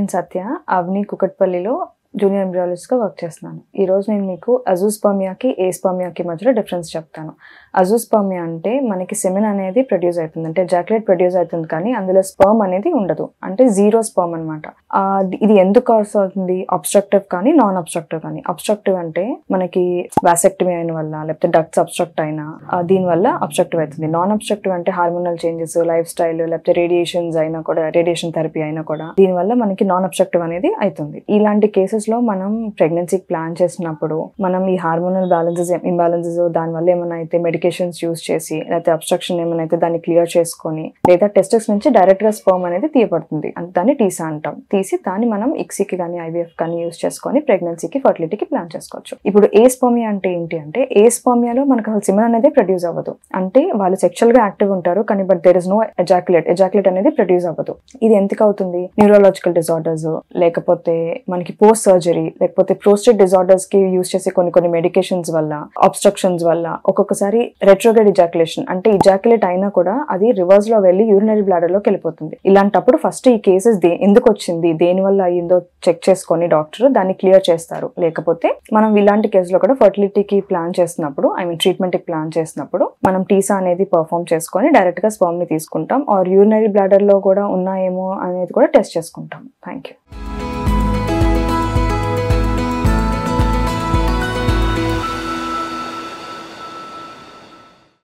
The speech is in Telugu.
నేను సత్య అవని కుకట్పల్లిలో జూనియర్ ఎంబ్రియాలజిస్ట్గా వర్క్ చేస్తున్నాను. ఈరోజు నేను మీకు అజూస్పర్మియాకి ఏస్పర్మియాకి మధ్యలో డిఫరెన్స్ చెప్తాను. అజూస్పర్మియా అంటే మనకి సెమెన్ అనేది ప్రొడ్యూస్ అవుతుంది, అంటే జాక్యులేట్ ప్రొడ్యూస్ అవుతుంది, కానీ అందులో స్పర్మ్ అనేది ఉండదు, అంటే జీరో స్పర్మ్ అనమాట. ఇది ఎందుకు కాజ్ అవుతుంది? అబ్స్ట్రక్టివ్ కానీ నాన్ అబ్స్ట్రక్టివ్ కానీ. అబ్స్ట్రక్టివ్ అంటే మనకి వాసెక్టమీ అయిన వల్ల, లేకపోతే డక్ట్స్ అబ్స్ట్రక్ట్ అయినా దీనివల్ల అబ్స్ట్రక్టివ్ అవుతుంది. నాన్ అబ్స్ట్రక్టివ్ అంటే హార్మోనల్ చేంజెస్, లైఫ్ స్టైల్, లేకపోతే రేడియేషన్స్ అయినా కూడా, రేడియేషన్ థెరపీ అయినా కూడా దీనివల్ల మనకి నాన్ అబ్స్ట్రక్టివ్ అనేది అవుతుంది. ఇలాంటి కేసెస్ లో మనం ప్రెగ్నెన్సీకి ప్లాన్ చేసినప్పుడు మనం ఈ హార్మోనల్ ఇంబ్యాలెన్సెస్ దానివల్ల ఏమైనా అయితే మెడికేషన్స్ యూజ్ చేసి, లేకపోతే అబ్స్ట్రక్షన్ ఏమైనా అయితే దాన్ని క్లియర్ చేసుకొని, లేదా టెస్టిస్ నుంచి డైరెక్ట్ గా స్పర్మ్ అనేది తీయబడుతుంది, దాన్ని టీసా అంటాం. తీసి దాన్ని మనం ఇక్సీకి కానీ ఐవీఎఫ్ కానీ యూజ్ చేసుకొని ప్రెగ్నెన్సీకి ఫర్టిలిటీకి ప్లాన్ చేసుకోవచ్చు. ఇప్పుడు ఏస్పర్మియా అంటే ఏంటి అంటే, ఏస్పర్మియాలో మనకు అసలు సిమెన్ అనేది ప్రొడ్యూస్ అవ్వదు. అంటే వాళ్ళు సెక్షువల్ గా యాక్టివ్ ఉంటారు కానీ but there is no ejaculate అనేది ప్రొడ్యూస్ అవ్వదు. ఇది ఎందుకు అవుతుంది? న్యూరలాజికల్ డిజార్డర్స్, లేకపోతే మనకి పోస్ట్ సర్జరీ, లేకపోతే ప్రోస్టేట్ డిజార్డర్స్ కి యూజ్ చేసే కొన్ని మెడికేషన్స్ వల్ల, అబ్స్ట్రక్షన్స్ వల్ల, ఒక్కొక్కసారి రెట్రోగ్రేడ్ ఇజాక్యులేషన్ అంటే ఇజాక్యులేట్ అయినా కూడా అది రివర్స్ లో వెళ్ళి యూరినరీ బ్లాడర్ లోకి వెళ్ళిపోతుంది. ఇలాంటప్పుడు ఫస్ట్ ఈ కేసెస్ ఎందుకు వచ్చింది, దేని వల్ల అయ్యిందో చెక్ చేసుకొని డాక్టర్ దాన్ని క్లియర్ చేస్తారు. లేకపోతే మనం ఇలాంటి కేసులో కూడా ఫర్టిలిటీకి ప్లాన్ చేసినప్పుడు, ట్రీట్మెంట్ కి ప్లాన్ చేసినప్పుడు మనం టీసా అనేది పర్ఫామ్ చేసుకొని డైరెక్ట్ గా స్పర్మ్ ని తీసుకుంటాం, ఆర్ యూరినరీ బ్లాడర్ లో కూడా ఉన్నాయేమో అనేది కూడా టెస్ట్ చేసుకుంటాం. Thank you.